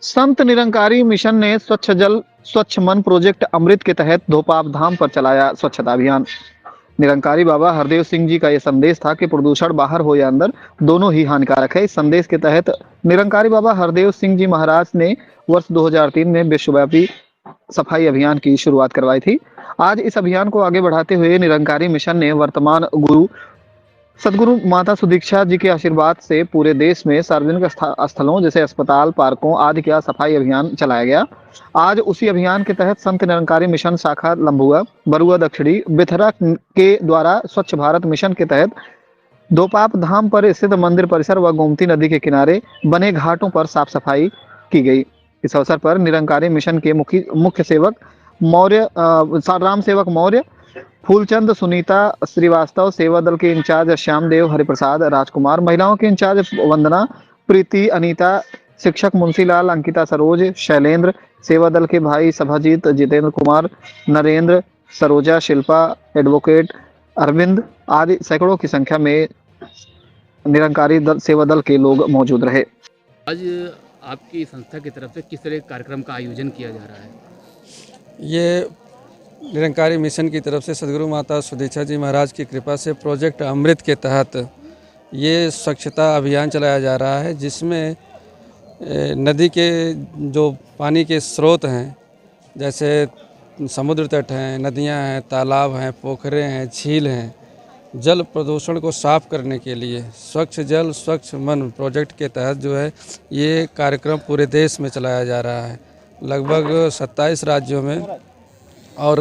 Sant Nirankari mission ने स्वच्छ जल स्वच्छ मन प्रोजेक्ट अमृत के तहत धोपाप धाम पर चलाया स्वच्छता अभियान। निरंकारी बाबा हरदेव सिंह जी का यह संदेश था कि प्रदूषण बाहर हो या अंदर, दोनों ही हानिकारक है। इस संदेश के तहत निरंकारी बाबा हरदेव सिंह जी महाराज ने वर्ष 2003 में विश्वव्यापी सफाई अभियान की शुरुआत करवाई थी। आज इस अभियान को आगे बढ़ाते हुए निरंकारी मिशन ने वर्तमान गुरु सदगुरु माता सुदीक्षा जी के आशीर्वाद से पूरे देश में सार्वजनिक स्थलों जैसे अस्पताल, पार्कों आदि का सफाई अभियान चलाया गया। आज उसी अभियान के तहत संत निरंकारी मिशन शाखा लंबुआ, बरुआ दक्षिणी, बिथरा के द्वारा स्वच्छ भारत मिशन के तहत दोपाप धाम पर स्थित मंदिर परिसर व गोमती नदी के किनारे बने घाटों पर साफ सफाई की गई। इस अवसर पर निरंकारी मिशन के मुख्य सेवक मौर्य राम सेवक मौर्य, फूलचंद, सुनीता श्रीवास्तव, सेवा दल के इंचार्ज श्यामदेव, हरिप्रसाद, राजकुमार, महिलाओं के इंचार्ज वंदना, प्रीति, अनीता, शिक्षक मुंशीलाल, अंकिता, सरोज, शैलेंद्र, सेवा दल के भाई सभाजीत, जितेंद्र कुमार, नरेंद्र, सरोजा, शिल्पा, एडवोकेट अरविंद आदि सैकड़ों की संख्या में निरंकारी सेवा दल के लोग मौजूद रहे। आज आपकी संस्था की तरफ से किस तरह के कार्यक्रम का आयोजन किया जा रहा है? ये निरंकारी मिशन की तरफ से सदगुरु माता सुदीक्षा जी महाराज की कृपा से प्रोजेक्ट अमृत के तहत ये स्वच्छता अभियान चलाया जा रहा है, जिसमें नदी के जो पानी के स्रोत हैं, जैसे समुद्र तट हैं, नदियां हैं, तालाब हैं, पोखरे हैं, झील हैं, जल प्रदूषण को साफ करने के लिए स्वच्छ जल स्वच्छ मन प्रोजेक्ट के तहत जो है ये कार्यक्रम पूरे देश में चलाया जा रहा है। लगभग 27 राज्यों में और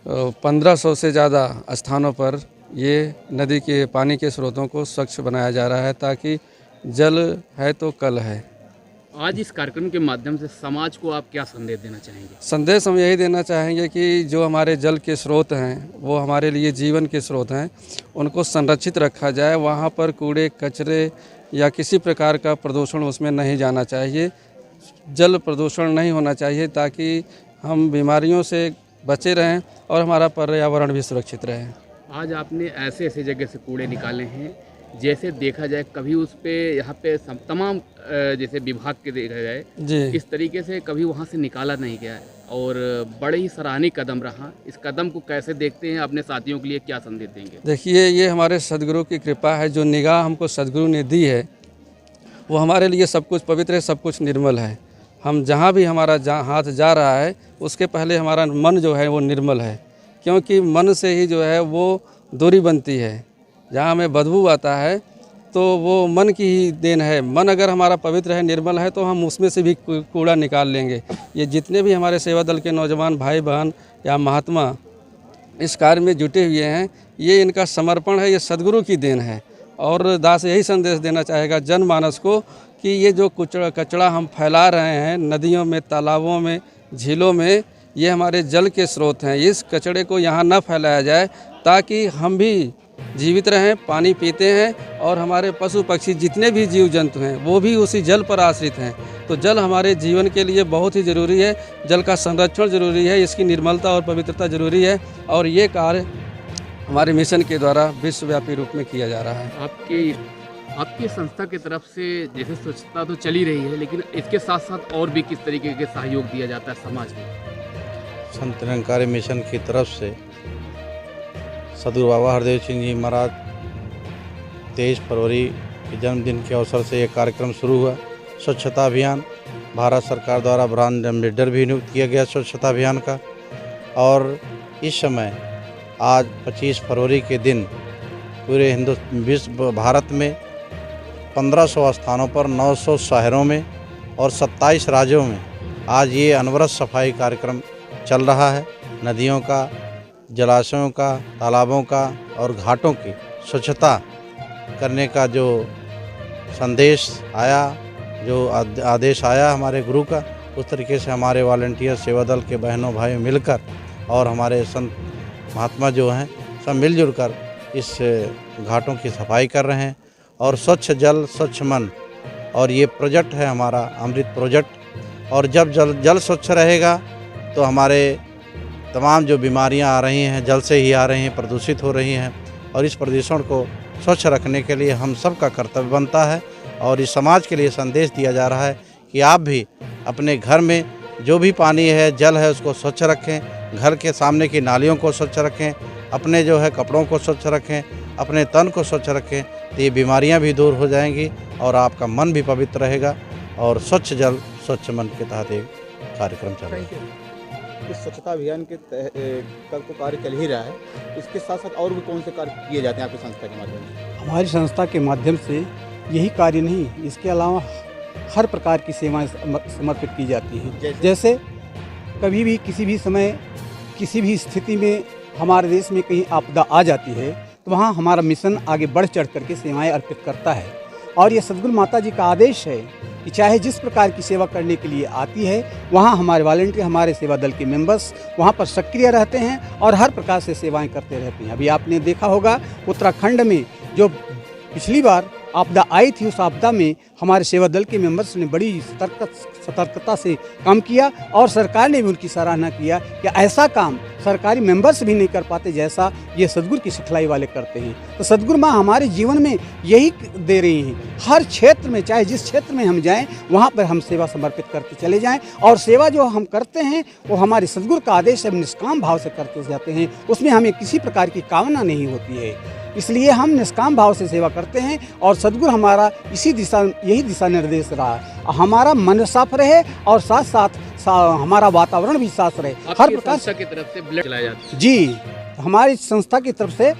1500 से ज़्यादा स्थानों पर ये नदी के पानी के स्रोतों को स्वच्छ बनाया जा रहा है, ताकि जल है तो कल है। आज इस कार्यक्रम के माध्यम से समाज को आप क्या संदेश देना चाहेंगे? संदेश हम यही देना चाहेंगे कि जो हमारे जल के स्रोत हैं वो हमारे लिए जीवन के स्रोत हैं, उनको संरक्षित रखा जाए। वहाँ पर कूड़े कचरे या किसी प्रकार का प्रदूषण उसमें नहीं जाना चाहिए, जल प्रदूषण नहीं होना चाहिए, ताकि हम बीमारियों से बचे रहें और हमारा पर्यावरण भी सुरक्षित रहे। आज आपने ऐसे ऐसे जगह से कूड़े निकाले हैं, जैसे देखा जाए कभी उस पे यहाँ पे तमाम जैसे विभाग के देखा जाए जी, इस तरीके से कभी वहाँ से निकाला नहीं गया है और बड़े ही सराहनीय कदम रहा। इस कदम को कैसे देखते हैं? अपने साथियों के लिए क्या संदेश देंगे? देखिए, ये हमारे सदगुरु की कृपा है। जो निगाह हमको सदगुरु ने दी है वो हमारे लिए सब कुछ पवित्र है, सब कुछ निर्मल है। हम जहाँ भी हमारा हाथ जा रहा है उसके पहले हमारा मन जो है वो निर्मल है, क्योंकि मन से ही जो है वो दूरी बनती है। जहाँ हमें बदबू आता है तो वो मन की ही देन है। मन अगर हमारा पवित्र है, निर्मल है, तो हम उसमें से भी कूड़ा निकाल लेंगे। ये जितने भी हमारे सेवा दल के नौजवान भाई बहन या महात्मा इस कार्य में जुटे हुए हैं, ये इनका समर्पण है, ये सदगुरु की देन है। और दास यही संदेश देना चाहेगा जनमानस को कि ये जो कचरा हम फैला रहे हैं नदियों में, तालाबों में, झीलों में, ये हमारे जल के स्रोत हैं। इस कचरे को यहाँ न फैलाया जाए, ताकि हम भी जीवित रहें, पानी पीते हैं और हमारे पशु पक्षी जितने भी जीव जंतु हैं वो भी उसी जल पर आश्रित हैं। तो जल हमारे जीवन के लिए बहुत ही ज़रूरी है, जल का संरक्षण ज़रूरी है, इसकी निर्मलता और पवित्रता ज़रूरी है। और ये कार्य हमारे मिशन के द्वारा विश्वव्यापी रूप में किया जा रहा है। आपकी संस्था की तरफ से जैसे स्वच्छता तो चली रही है, लेकिन इसके साथ साथ और भी किस तरीके के सहयोग दिया जाता है समाज में? संत निरंकारी मिशन की तरफ से सदगुरु बाबा हरदेव सिंह जी महाराज 23 फरवरी के जन्मदिन के अवसर से ये कार्यक्रम शुरू हुआ। स्वच्छता अभियान भारत सरकार द्वारा ब्रांड एम्बेसडर भी नियुक्त किया गया स्वच्छता अभियान का। और इस समय आज 25 फरवरी के दिन पूरे विश्व भारत में 1500 स्थानों पर 900 शहरों में और 27 राज्यों में आज ये अनवरत सफाई कार्यक्रम चल रहा है। नदियों का, जलाशयों का, तालाबों का और घाटों की स्वच्छता करने का जो संदेश आया, जो आदेश आया हमारे गुरु का, उस तरीके से हमारे वॉलंटियर सेवा दल के बहनों भाई मिलकर और हमारे संत महात्मा जो हैं सब मिलजुल कर इस घाटों की सफाई कर रहे हैं। और स्वच्छ जल स्वच्छ मन, और ये प्रोजेक्ट है हमारा अमृत प्रोजेक्ट। और जब जल स्वच्छ रहेगा तो हमारे तमाम जो बीमारियां आ रही हैं जल से ही आ रही हैं, प्रदूषित हो रही हैं। और इस प्रदूषण को स्वच्छ रखने के लिए हम सब का कर्तव्य बनता है। और इस समाज के लिए संदेश दिया जा रहा है कि आप भी अपने घर में जो भी पानी है, जल है, उसको स्वच्छ रखें, घर के सामने की नालियों को स्वच्छ रखें, अपने जो है कपड़ों को स्वच्छ रखें, अपने तन को स्वच्छ रखें, तो ये बीमारियां भी दूर हो जाएंगी और आपका मन भी पवित्र रहेगा। और स्वच्छ जल स्वच्छ मन के तहत एक कार्यक्रम चल रहा है। इस स्वच्छता अभियान के कल तो कार्य चल ही रहा है, इसके साथ साथ और भी कौन से कार्य किए जाते हैं आपकी संस्था के माध्यम से? हमारी संस्था के माध्यम से यही कार्य नहीं, इसके अलावा हर प्रकार की सेवाएं समर्पित की जाती हैं। जैसे कभी भी किसी भी समय किसी भी स्थिति में हमारे देश में कहीं आपदा आ जाती है तो वहाँ हमारा मिशन आगे बढ़ चढ़ करके सेवाएं अर्पित करता है। और ये सद्गुरु माता जी का आदेश है कि चाहे जिस प्रकार की सेवा करने के लिए आती है वहाँ हमारे वॉलंटियर, हमारे सेवा दल के मेंबर्स वहाँ पर सक्रिय रहते हैं और हर प्रकार से सेवाएं करते रहते हैं। अभी आपने देखा होगा उत्तराखंड में जो पिछली बार आपदा आई थी, उस आपदा में हमारे सेवा दल के मेंबर्स ने बड़ी सतर्कता से काम किया और सरकार ने भी उनकी सराहना किया कि ऐसा काम सरकारी मेंबर्स भी नहीं कर पाते जैसा ये सद्गुरु की सिखलाई वाले करते हैं। तो सद्गुरु माँ हमारे जीवन में यही दे रही हैं, हर क्षेत्र में चाहे जिस क्षेत्र में हम जाएं वहाँ पर हम सेवा समर्पित करते चले जाएं और सेवा जो हम करते हैं वो हमारे सद्गुरु का आदेश है, निष्काम भाव से करते जाते हैं, उसमें हमें किसी प्रकार की कामना नहीं होती है। इसलिए हम निष्काम भाव से सेवा करते हैं और सद्गुरु हमारा यही दिशा निर्देश रहा है। हमारा मन साफ रहे और साथ साथ हमारा वातावरण भी साफ रहे। हर प्रकार संस्था की तरफ से ब्लड चलाया जाता है। जी, हमारी संस्था की तरफ से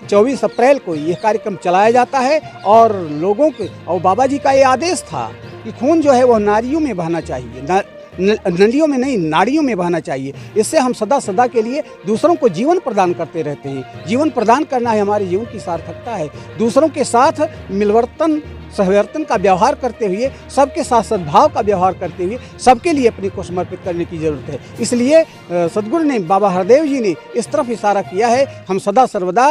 24 अप्रैल को यह कार्यक्रम चलाया जाता है और लोगों के और बाबा जी का ये आदेश था कि खून जो है वो नारियों में बहना चाहिए, नलियों में नहीं, नाड़ियों में बहना चाहिए। इससे हम सदा सदा के लिए दूसरों को जीवन प्रदान करते रहते हैं। जीवन प्रदान करना है हमारे जीवन की सार्थकता है। दूसरों के साथ मिलवर्तन सहवर्तन का व्यवहार करते हुए, सबके साथ सद्भाव का व्यवहार करते हुए सबके लिए अपने को समर्पित करने की जरूरत है। इसलिए सद्गुरु ने, बाबा हरदेव जी ने इस तरफ इशारा किया है, हम सदा सर्वदा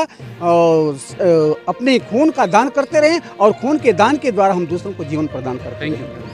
अपने खून का दान करते रहें और खून के दान के द्वारा हम दूसरों को जीवन प्रदान करते हैं। Thank you.